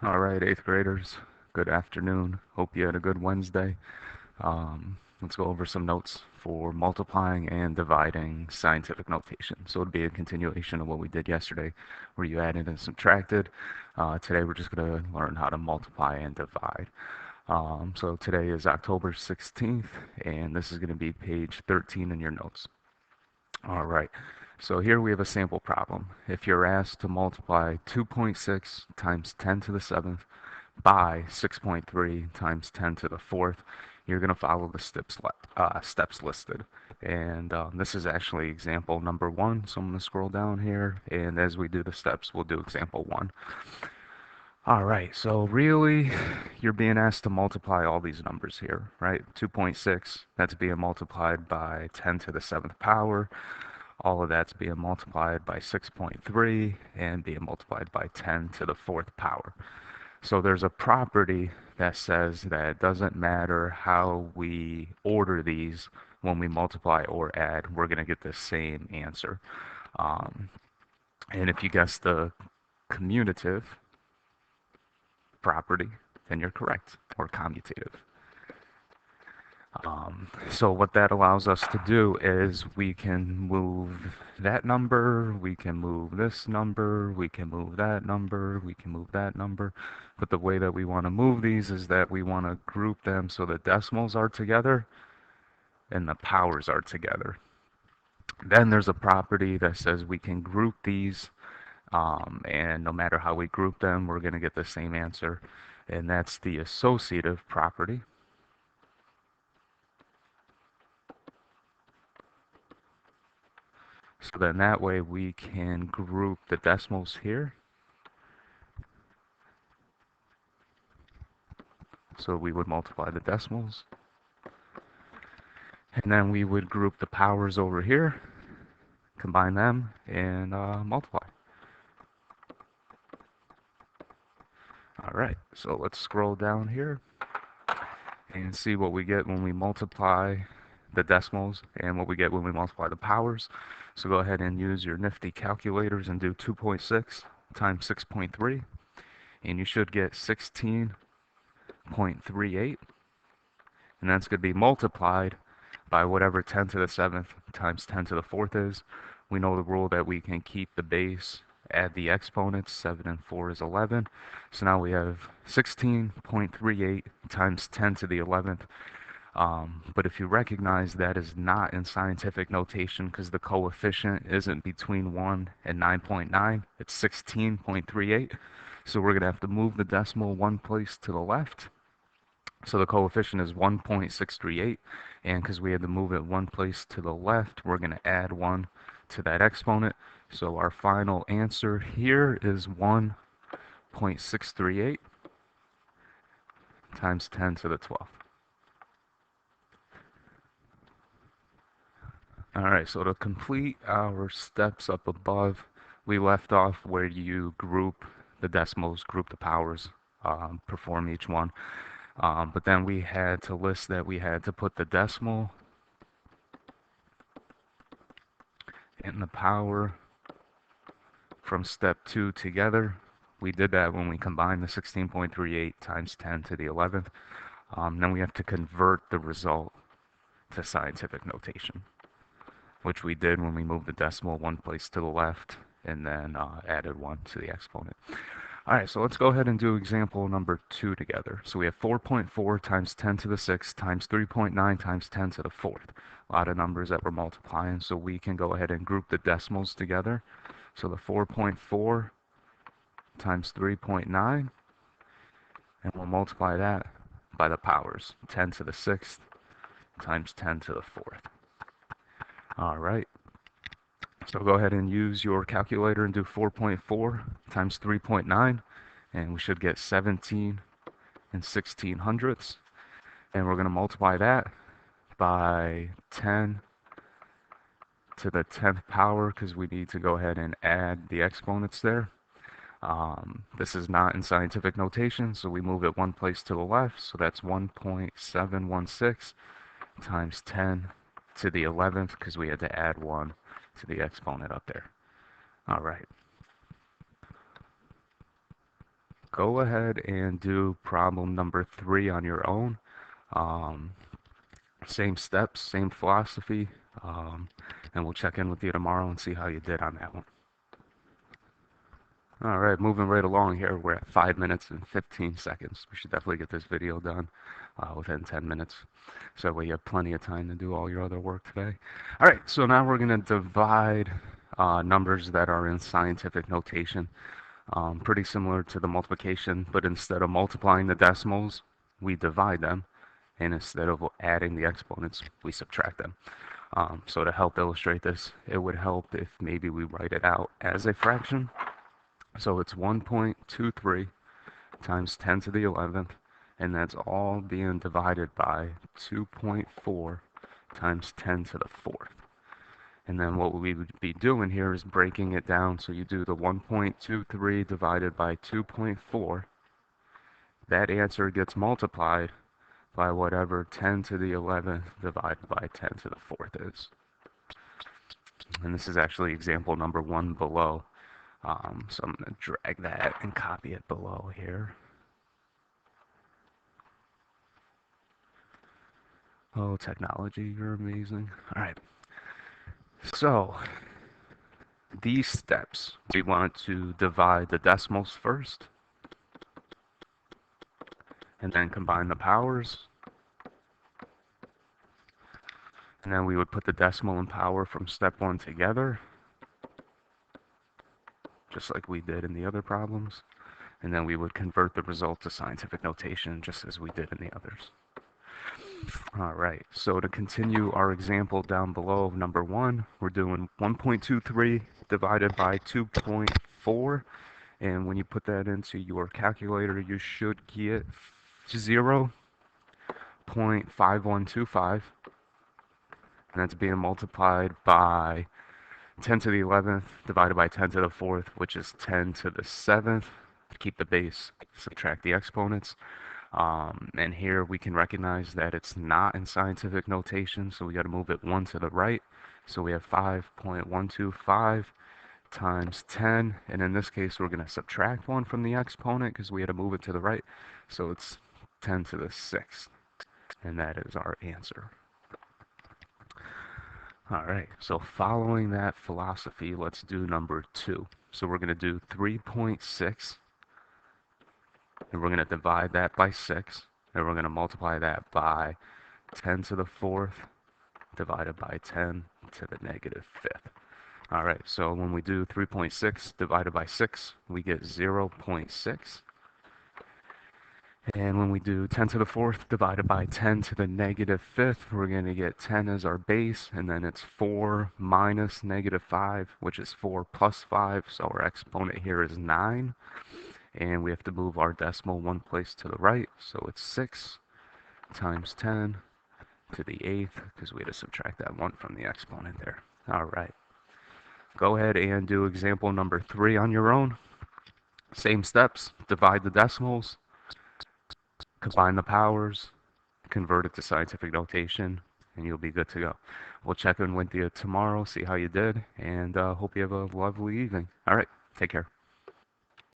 All right, eighth graders, good afternoon. Hope you had a good Wednesday. Let's go over some notes for multiplying and dividing scientific notation. So it'd be a continuation of what we did yesterday, where you added and subtracted. Today we're just going to learn how to multiply and divide. So today is October 16th, and this is going to be page 13 in your notes. All right, so here we have a sample problem. If you're asked to multiply 2.6 times 10 to the 7th by 6.3 times 10 to the 4th, you're going to follow the steps listed. And this is actually example number 1, so I'm going to scroll down here, and as we do the steps, we'll do example 1. All right, so really, you're being asked to multiply all these numbers here, right? 2.6, that's being multiplied by 10 to the 7th power. All of that's being multiplied by 6.3 and being multiplied by 10 to the 4th power. So there's a property that says that it doesn't matter how we order these when we multiply or add, we're going to get the same answer. Um, and if you guess the commutative property, then you're correct, or commutative. So what that allows us to do is we can move that number, we can move this number, we can move that number, we can move that number. But the way that we want to move these is that we want to group them so the decimals are together and the powers are together. Then there's a property that says we can group these, and no matter how we group them, we're going to get the same answer. And that's the associative property. So then that way we can group the decimals here. So we would multiply the decimals. And then we would group the powers over here, combine them, and multiply. All right, so let's scroll down here and see what we get when we multiply the decimals and what we get when we multiply the powers. So go ahead and use your nifty calculators and do 2.6 times 6.3, and you should get 16.38, and that's going to be multiplied by whatever 10 to the 7th times 10 to the 4th is. We know the rule that we can keep the base, add the exponents. 7 and 4 is 11. So now we have 16.38 times 10 to the 11th. But if you recognize that is not in scientific notation because the coefficient isn't between 1 and 9.9, it's 16.38. So we're going to have to move the decimal one place to the left. So the coefficient is 1.638, and because we had to move it one place to the left, we're going to add 1 to that exponent. So our final answer here is 1.638 times 10 to the 12th. All right, so to complete our steps up above, we left off where you group the decimals, group the powers, perform each one. But then we had to list that we had to put the decimal and the power from step 2 together. We did that when we combined the 16.38 times 10 to the 11th. Then we have to convert the result to scientific notation, which we did when we moved the decimal one place to the left and then added 1 to the exponent. All right, so let's go ahead and do example number 2 together. So we have 4.4 times 10 to the 6th times 3.9 times 10 to the 4th. A lot of numbers that we're multiplying, so we can go ahead and group the decimals together. So the 4.4 times 3.9, and we'll multiply that by the powers. 10 to the 6th times 10 to the 4th. All right, so go ahead and use your calculator and do 4.4 times 3.9, and we should get 17 and 16 hundredths. And we're going to multiply that by 10 to the 10th power because we need to go ahead and add the exponents there. This is not in scientific notation, so we move it one place to the left, so that's 1.716 times 10 to the 11th because we had to add 1 to the exponent up there. All right. go ahead and do problem number 3 on your own. Um, Same steps, same philosophy, and we'll check in with you tomorrow and see how you did on that one. All right, moving right along here. We're at 5 minutes and 15 seconds. We should definitely get this video done within 10 minutes. So that way you have plenty of time to do all your other work today. All right, so now we're going to divide numbers that are in scientific notation. Pretty similar to the multiplication, but instead of multiplying the decimals, we divide them. And instead of adding the exponents, we subtract them. So to help illustrate this, it would help if maybe we write it out as a fraction. So it's 1.23 times 10 to the 11th, and that's all being divided by 2.4 times 10 to the 4th. And then what we would be doing here is breaking it down. So you do the 1.23 divided by 2.4. That answer gets multiplied by whatever 10 to the 11th divided by 10 to the 4th is. And this is actually example number 1 below. So I'm going to drag that and copy it below here. Oh, technology, you're amazing. All right. So these steps, we want to divide the decimals first, and then combine the powers. And then we would put the decimal and power from step 1 together, just like we did in the other problems. And then we would convert the result to scientific notation, just as we did in the others. All right, so to continue our example down below, number 1, we're doing 1.23 divided by 2.4. And when you put that into your calculator, you should get 0.5125. And that's being multiplied by 10 to the 11th divided by 10 to the 4th, which is 10 to the 7th. Keep the base, subtract the exponents. And here we can recognize that it's not in scientific notation, so we got to move it 1 to the right. So we have 5.125 times 10, and in this case we're going to subtract 1 from the exponent because we had to move it to the right. So it's 10 to the 6th, and that is our answer. All right, so following that philosophy, let's do number 2. So we're going to do 3.6, and we're going to divide that by 6, and we're going to multiply that by 10 to the 4th divided by 10 to the negative 5th. All right, so when we do 3.6 divided by 6, we get 0.6. And when we do 10 to the 4th divided by 10 to the negative 5th, we're going to get 10 as our base, and then it's 4 minus negative 5, which is 4 plus 5, so our exponent here is 9. And we have to move our decimal 1 place to the right, so it's 6 times 10 to the 8th, because we had to subtract that 1 from the exponent there. All right. Go ahead and do example number 3 on your own. Same steps, divide the decimals, combine the powers, convert it to scientific notation, and you'll be good to go. We'll check in with you tomorrow, see how you did, and hope you have a lovely evening. All right, take care.